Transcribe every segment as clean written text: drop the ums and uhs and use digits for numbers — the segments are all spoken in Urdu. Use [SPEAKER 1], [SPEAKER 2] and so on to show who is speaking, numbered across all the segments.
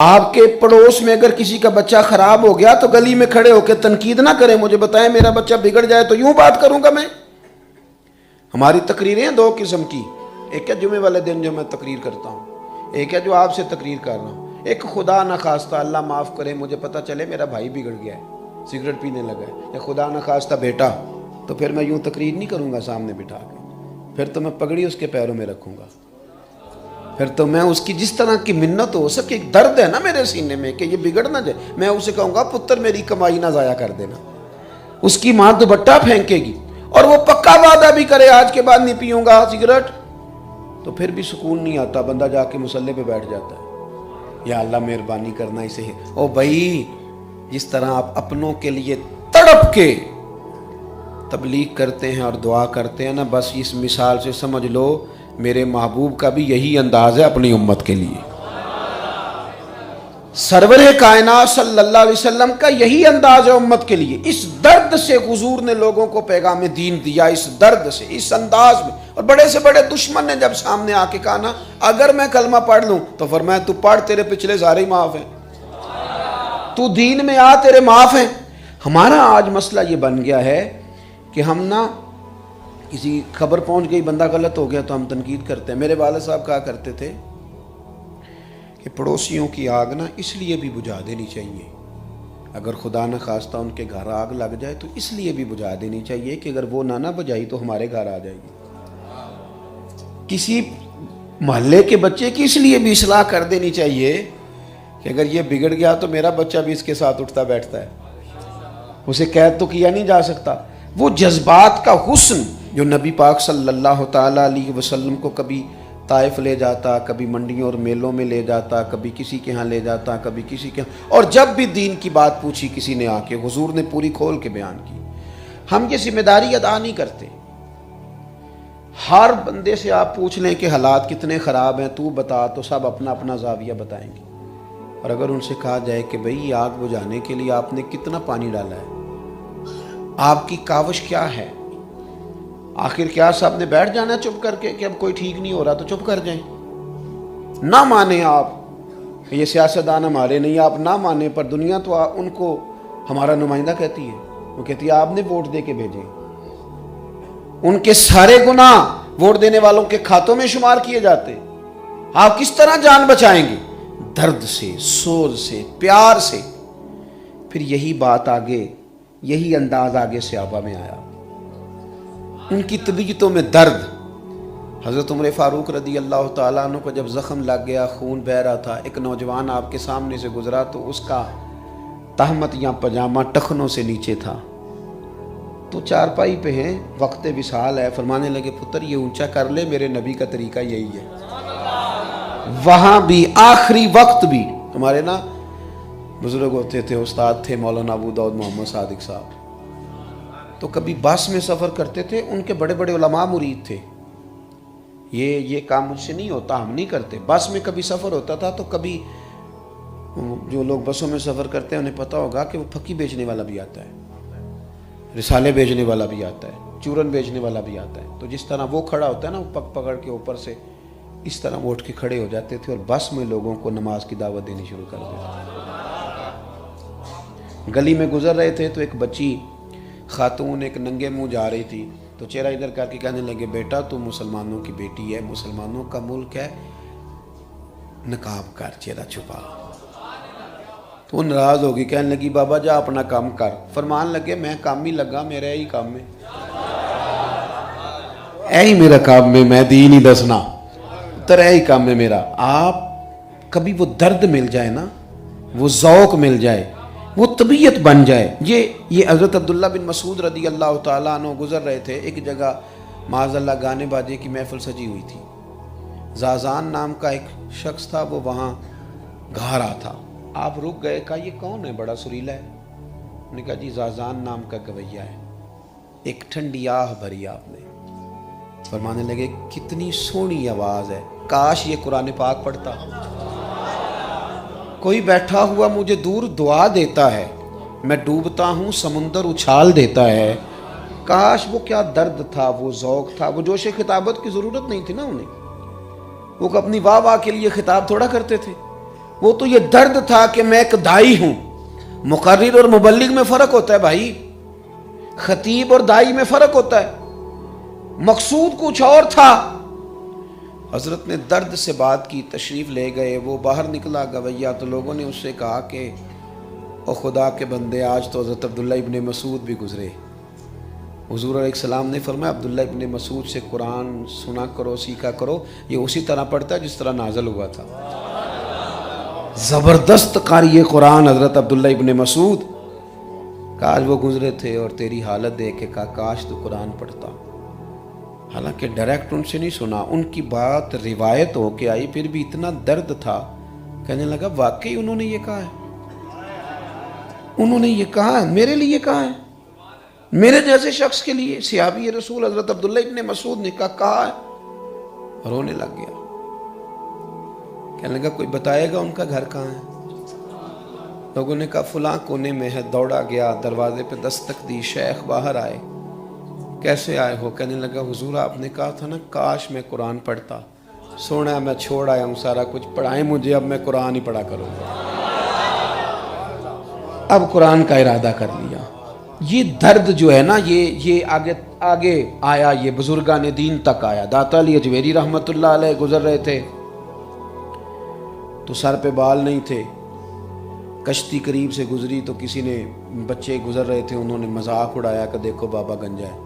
[SPEAKER 1] آپ کے پڑوس میں اگر کسی کا بچہ خراب ہو گیا تو گلی میں کھڑے ہو کے تنقید نہ کریں، مجھے بتائیں میرا بچہ بگڑ جائے تو یوں بات کروں گا میں؟ ہماری تقریریں ہیں دو قسم کی، ایک ہے جمعے والے دن جو میں تقریر کرتا ہوں، ایک ہے جو آپ سے تقریر کر رہا ہوں۔ ایک خدا نہ خواستہ، اللہ معاف کرے، مجھے پتہ چلے میرا بھائی بگڑ گیا ہے، سگریٹ پینے لگا ہے، یا خدا نہ خواستہ بیٹا، تو پھر میں یوں تقریر نہیں کروں گا سامنے بٹھا کے، پھر تو میں پگڑی اس کے پیروں میں رکھوں گا، پھر تو میں اس کی جس طرح کی منت ہو سکے، ایک درد ہے نا میرے سینے میں کہ یہ بگڑ نہ جائے، میں اسے کہوں گا پتر میری کمائی نہ ضائع کر دینا۔ اس کی ماں دوپٹہ پھینکے گی اور وہ پکا وعدہ بھی کرے آج کے بعد نہیں پیوں گا سگریٹ، تو پھر بھی سکون نہیں آتا، بندہ جا کے مصلے پہ بیٹھ جاتا ہے، یا اللہ مہربانی کرنا اسے۔ او بھائی، جس طرح آپ اپنوں کے لیے تڑپ کے تبلیغ کرتے ہیں اور دعا کرتے ہیں نا، بس اس مثال سے سمجھ لو میرے محبوب کا بھی یہی انداز ہے اپنی امت کے لیے، سرور کائنات صلی اللہ علیہ وسلم کا یہی انداز ہے امت کے لیے۔ اس درد سے حضور نے لوگوں کو پیغام دین دیا، اس درد سے، اس انداز میں۔ اور بڑے سے بڑے دشمن نے جب سامنے آ کے کہا نا اگر میں کلمہ پڑھ لوں تو فرمایا تو پڑھ، تیرے پچھلے سارے ہی معاف ہیں، تو دین میں آ، تیرے معاف ہیں۔ ہمارا آج مسئلہ یہ بن گیا ہے کہ ہم نا کسی خبر پہنچ گئی، بندہ غلط ہو گیا تو ہم تنقید کرتے ہیں۔ میرے والد صاحب کہا کرتے تھے کہ پڑوسیوں کی آگ نا اس لیے بھی بجھا دینی چاہیے، اگر خدا نہ خواستہ ان کے گھر آگ لگ جائے تو اس لیے بھی بجھا دینی چاہیے کہ اگر وہ نہ بجھائی تو ہمارے گھر آ جائے گی۔ کسی محلے کے بچے کی اس لیے بھی اصلاح کر دینی چاہیے کہ اگر یہ بگڑ گیا تو میرا بچہ بھی اس کے ساتھ اٹھتا بیٹھتا ہے، اسے قید تو کیا نہیں جا سکتا۔ وہ جذبات کا حسن جو نبی پاک صلی اللہ تعالیٰ علیہ وسلم کو کبھی طائف لے جاتا، کبھی منڈیوں اور میلوں میں لے جاتا، کبھی کسی کے ہاں لے جاتا، کبھی کسی کے ہاں، اور جب بھی دین کی بات پوچھی کسی نے آ کے، حضور نے پوری کھول کے بیان کی۔ ہم یہ ذمہ داری ادا نہیں کرتے۔ ہر بندے سے آپ پوچھ لیں کہ حالات کتنے خراب ہیں، تو بتا، تو سب اپنا اپنا زاویہ بتائیں گے۔ اور اگر ان سے کہا جائے کہ بھئی آگ بجھانے کے لیے آپ نے کتنا پانی ڈالا ہے، آپ کی کاوش کیا ہے، آخر کیا سب نے بیٹھ جانا چپ کر کے کہ اب کوئی ٹھیک نہیں ہو رہا تو چپ کر جائیں؟ نہ مانیں آپ، یہ سیاستدان ہمارے نہیں، آپ نہ مانیں، پر دنیا تو ان کو ہمارا نمائندہ کہتی ہے، وہ کہتی ہے آپ نے ووٹ دے کے بھیجے، ان کے سارے گناہ ووٹ دینے والوں کے کھاتوں میں شمار کیے جاتے۔ آپ کس طرح جان بچائیں گے؟ درد سے، سوز سے، پیار سے۔ پھر یہی بات آگے، یہی انداز آگے صحابہ میں آیا، ان کی طبیعتوں میں درد۔ حضرت عمر فاروق رضی اللہ تعالیٰ عنہ کو جب زخم لگ گیا، خون بہہ رہا تھا، ایک نوجوان آپ کے سامنے سے گزرا تو اس کا تہمت یا پجامہ ٹخنوں سے نیچے تھا، تو چارپائی پہ ہیں، وقت وصال ہے، فرمانے لگے پتر یہ اونچا کر لے، میرے نبی کا طریقہ یہی ہے۔ وہاں بھی آخری وقت بھی ہمارے نا بزرگ ہوتے تھے، استاد تھے مولانا ابو داؤد محمد صادق صاحب، تو کبھی بس میں سفر کرتے تھے، ان کے بڑے بڑے علماء مرید تھے، یہ کام مجھ سے نہیں ہوتا، ہم نہیں کرتے۔ بس میں کبھی سفر ہوتا تھا تو کبھی جو لوگ بسوں میں سفر کرتے ہیں انہیں پتہ ہوگا کہ وہ پھکی بیچنے والا بھی آتا ہے، رسالے بیچنے والا بھی آتا ہے، چورن بیچنے والا بھی آتا ہے، تو جس طرح وہ کھڑا ہوتا ہے نا، وہ پک پکڑ کے اوپر سے اس طرح وہ اٹھ کے کھڑے ہو جاتے تھے اور بس میں لوگوں کو نماز کی دعوت دینی شروع کر دیتے تھے۔ گلی میں گزر رہے تھے تو ایک بچی خاتون ایک ننگے منہ جا رہی تھی، تو چہرہ ادھر کر کے کہنے لگے بیٹا تو مسلمانوں کی بیٹی ہے، مسلمانوں کا ملک ہے، نقاب کر، چہرہ چھپا۔ تو وہ ناراض ہوگی، کہنے لگی بابا جا اپنا کام کر۔ فرمان لگے میں کام ہی لگا، میرا یہی کام ہے، یہی میرا کام ہے، میں دین ہی دسنا، تر یہی کام ہے میرا۔ آپ کبھی وہ درد مل جائے نا، وہ ذوق مل جائے، وہ طبیعت بن جائے۔ یہ حضرت عبداللہ بن مسعود رضی اللہ تعالیٰ عنہ گزر رہے تھے، ایک جگہ معاذ اللہ گانے باجے کی محفل سجی ہوئی تھی، زازان نام کا ایک شخص تھا، وہ وہاں گا رہا تھا، آپ رک گئے، کہا یہ کون ہے، بڑا سریلا ہے؟ انہوں نے کہا جی زازان نام کا گویا ہے، ایک ٹھنڈی آہ بھری آپ نے۔ فرمانے لگے کتنی سونی آواز ہے، کاش یہ قرآن پاک پڑھتا، کوئی بیٹھا ہوا مجھے دور دعا دیتا ہے، میں ڈوبتا ہوں سمندر اچھال دیتا ہے۔ کاش وہ کیا درد تھا، وہ ذوق تھا، وہ جوش خطابت کی ضرورت نہیں تھی نا انہیں، وہ اپنی واہ واہ کے لیے خطاب تھوڑا کرتے تھے، وہ تو یہ درد تھا کہ میں ایک دائی ہوں. مقرر اور مبلغ میں فرق ہوتا ہے بھائی، خطیب اور دائی میں فرق ہوتا ہے. مقصود کچھ اور تھا. حضرت نے درد سے بات کی، تشریف لے گئے. وہ باہر نکلا گویا تو لوگوں نے اس سے کہا کہ او خدا کے بندے، آج تو حضرت عبداللہ ابن مسعود بھی گزرے. حضور علیہ السلام نے فرمایا عبداللہ ابن مسعود سے قرآن سنا کرو، سیکھا کرو، یہ اسی طرح پڑھتا ہے جس طرح نازل ہوا تھا. زبردست قاری قرآن حضرت عبداللہ ابن مسعود. کاش وہ گزرے تھے اور تیری حالت دیکھ کے کہا کاش تو قرآن پڑھتا. حالانکہ ڈائریکٹ ان سے نہیں سنا، ان کی بات روایت ہو کے آئی، پھر بھی اتنا درد تھا. کہنے لگا واقعی انہوں نے یہ کہا ہے، انہوں نے یہ کہا ہے، میرے لیے کہا ہے، میرے جیسے شخص کے لیے. صحابی رسول حضرت عبداللہ ابن مسعود نے کہا ہے. رونے لگ گیا. کہنے لگا کوئی بتائے گا ان کا گھر کہاں ہے؟ لوگوں نے کہا فلاں کونے میں ہے. دوڑا گیا، دروازے پہ دستک دی، شیخ باہر آئے. کیسے آئے ہو؟ کہنے لگا حضور آپ نے کہا تھا نا کاش میں قرآن پڑھتا. سونا میں چھوڑ آیا ہوں سارا کچھ، پڑھائیں مجھے، اب میں قرآن ہی پڑھا کروں گا. اب قرآن کا ارادہ کر لیا. یہ درد جو ہے نا یہ آگے آیا، یہ بزرگان دین تک آیا. داتا علی اجمیری رحمت اللہ علیہ گزر رہے تھے تو سر پہ بال نہیں تھے. کشتی قریب سے گزری تو کسی نے، بچے گزر رہے تھے، انہوں نے مذاق اڑایا کہ دیکھو بابا گنجا ہے.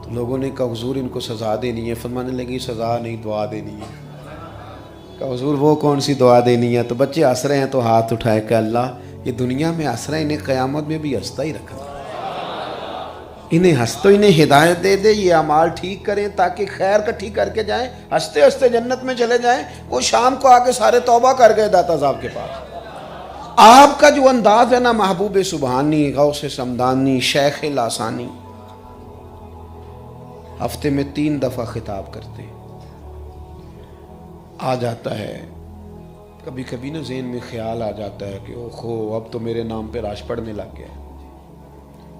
[SPEAKER 1] تو لوگوں نے کہا حضور ان کو سزا دینی ہے. فرمانے لگی سزا نہیں، دعا دینی ہے. کہا حضور وہ کون سی دعا دینی ہے؟ تو بچے ہنس رہے ہیں تو ہاتھ اٹھائے کہ اللہ یہ دنیا میں ہنس رہے ہیں، انہیں قیامت میں بھی ہنستا ہی رکھنا. انہیں ہنس تو انہیں ہدایت دے دے، یہ اعمال ٹھیک کریں تاکہ خیر کٹھی کر کے جائیں، ہنستے ہنستے جنت میں چلے جائیں. وہ شام کو آ کے سارے توبہ کر گئے داتا صاحب کے پاس. آپ کا جو انداز ہے نا محبوب سبحانی، غوث سمدانی، شیخ لاسانی، ہفتے میں 3 دفعہ خطاب کرتے. آ جاتا ہے کبھی کبھی نا ذہن میں خیال آ جاتا ہے کہ اوہو اب تو میرے نام پہ راش پڑنے لگ گیا.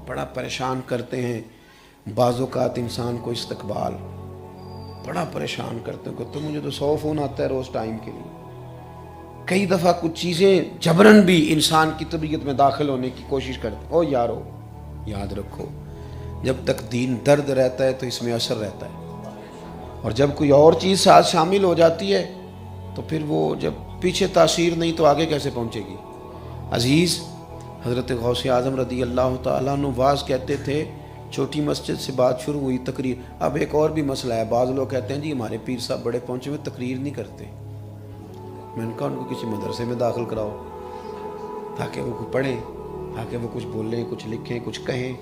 [SPEAKER 1] بڑا پریشان کرتے ہیں بعض اوقات انسان کو استقبال، بڑا پریشان کرتے ہیں کہ تو مجھے تو 100 فون آتا ہے روز ٹائم کے لیے. کئی دفعہ کچھ چیزیں جبراً بھی انسان کی طبیعت میں داخل ہونے کی کوشش کرتے. او یارو یاد رکھو جب تک دین درد رہتا ہے تو اس میں اثر رہتا ہے، اور جب کوئی اور چیز ساتھ شامل ہو جاتی ہے تو پھر وہ جب پیچھے تاثیر نہیں تو آگے کیسے پہنچے گی. عزیز حضرت غوث اعظم رضی اللہ تعالیٰ عنہ واز کہتے تھے، چھوٹی مسجد سے بات شروع ہوئی تقریر. اب ایک اور بھی مسئلہ ہے، بعض لوگ کہتے ہیں جی ہمارے پیر صاحب بڑے پہنچے ہوئے تقریر نہیں کرتے. میں نے کہا ان کو کسی مدرسے میں داخل کراؤ تاکہ وہ کچھ پڑھیں، تاکہ وہ کچھ بولیں، کچھ لکھیں، کچھ کہیں.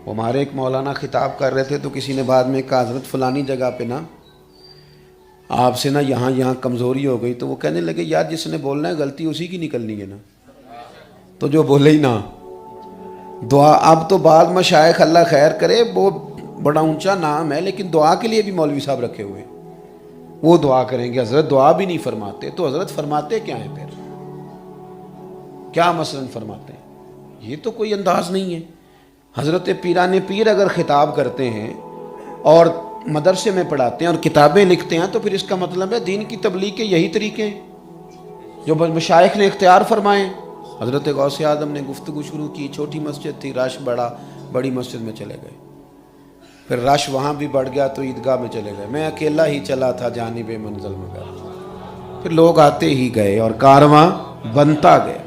[SPEAKER 1] ہمارے ایک مولانا خطاب کر رہے تھے تو کسی نے بعد میں کہا حضرت فلانی جگہ پہ نا آپ سے نا یہاں کمزوری ہو گئی. تو وہ کہنے لگے یار جس نے بولنا ہے غلطی اسی کی نکلنی ہے نا، تو جو بولے ہی نا. دعا اب تو بعض مشائخ اللہ خیر کرے وہ بڑا اونچا نام ہے، لیکن دعا کے لیے بھی مولوی صاحب رکھے ہوئے، وہ دعا کریں گے. حضرت دعا بھی نہیں فرماتے. تو حضرت فرماتے کیا ہیں پھر؟ کیا مثلاً فرماتے ہیں؟ یہ تو کوئی انداز نہیں ہے. حضرت پیران پیر اگر خطاب کرتے ہیں اور مدرسے میں پڑھاتے ہیں اور کتابیں لکھتے ہیں تو پھر اس کا مطلب ہے دین کی تبلیغ کے یہی طریقے ہیں جو مشائخ نے اختیار فرمائے. حضرت غوث اعظم نے گفتگو شروع کی، چھوٹی مسجد تھی، رش بڑا، بڑی مسجد میں چلے گئے. پھر رش وہاں بھی بڑھ گیا تو عیدگاہ میں چلے گئے. میں اکیلا ہی چلا تھا جانب منزل میں گیا. پھر لوگ آتے ہی گئے اور کارواں بنتا گیا.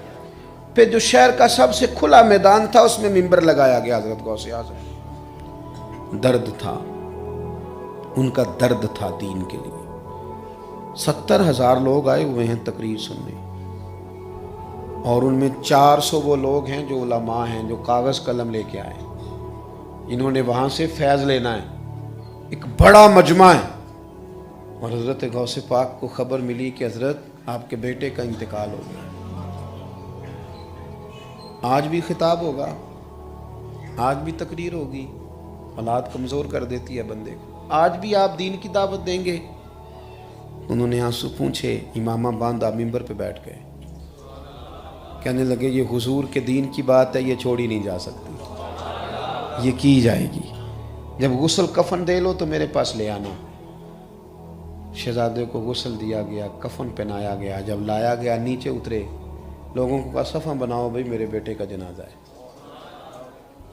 [SPEAKER 1] پھر جو شہر کا سب سے کھلا میدان تھا اس میں منبر لگایا گیا حضرت غوث اعظم. درد تھا، ان کا درد تھا دین کے لیے. 70,000 لوگ آئے ہوئے ہیں تقریر سننے، اور ان میں 400 وہ لوگ ہیں جو علماء ہیں جو کاغذ قلم لے کے آئے. انہوں نے وہاں سے فیض لینا ہے. ایک بڑا مجمع ہے. اور حضرت غوث پاک کو خبر ملی کہ حضرت آپ کے بیٹے کا انتقال ہو گیا. آج بھی خطاب ہوگا، آج بھی تقریر ہوگی. حالات کمزور کر دیتی ہے بندے کو. آج بھی آپ دین کی دعوت دیں گے؟ انہوں نے آنسو پونچھے، امامہ باندھا، منبر پہ بیٹھ گئے. کہنے لگے یہ حضور کے دین کی بات ہے، یہ چھوڑی نہیں جا سکتی، یہ کی جائے گی. جب غسل کفن دے لو تو میرے پاس لے آنا. شہزادے کو غسل دیا گیا، کفن پہنایا گیا، جب لایا گیا نیچے اترے، لوگوں کو کہا صفحہ بناؤ بھائی میرے بیٹے کا جنازہ ہے۔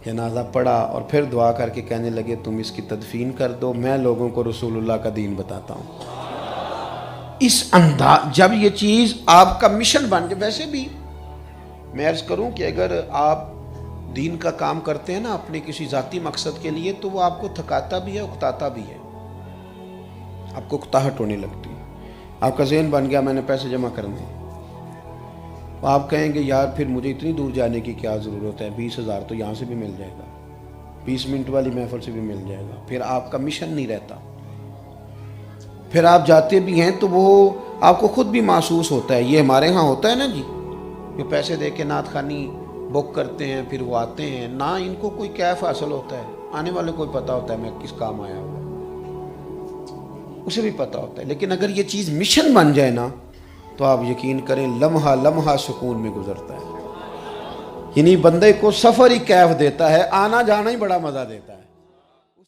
[SPEAKER 1] جنازہ پڑھا اور پھر دعا کر کے کہنے لگے تم اس کی تدفین کر دو، میں لوگوں کو رسول اللہ کا دین بتاتا ہوں۔ اس انداز جب یہ چیز آپ کا مشن بن جائے، ویسے بھی میں عرض کروں کہ اگر آپ دین کا کام کرتے ہیں نا اپنے کسی ذاتی مقصد کے لیے، تو وہ آپ کو تھکاتا بھی ہے، اکتاتا بھی ہے، آپ کو اکتاہٹ ہونے لگتی ہے۔ آپ کا ذہن بن گیا میں نے پیسے جمع کرنے، آپ کہیں گے یار پھر مجھے اتنی دور جانے کی کیا ضرورت ہے، 20,000 تو یہاں سے بھی مل جائے گا، 20 منٹ والی محفل سے بھی مل جائے گا۔ پھر آپ کا مشن نہیں رہتا، پھر آپ جاتے بھی ہیں تو وہ آپ کو خود بھی محسوس ہوتا ہے۔ یہ ہمارے ہاں ہوتا ہے نا جی، جو پیسے دے کے نعت خوانی بک کرتے ہیں پھر وہ آتے ہیں، نہ ان کو کوئی کیف حاصل ہوتا ہے، آنے والے کو پتہ ہوتا ہے میں کس کام آیا ہوں، اسے بھی پتہ ہوتا ہے۔ لیکن اگر یہ چیز مشن بن جائے نا تو آپ یقین کریں لمحہ لمحہ سکون میں گزرتا ہے، یعنی بندے کو سفر ہی کیف دیتا ہے، آنا جانا ہی بڑا مزہ دیتا ہے۔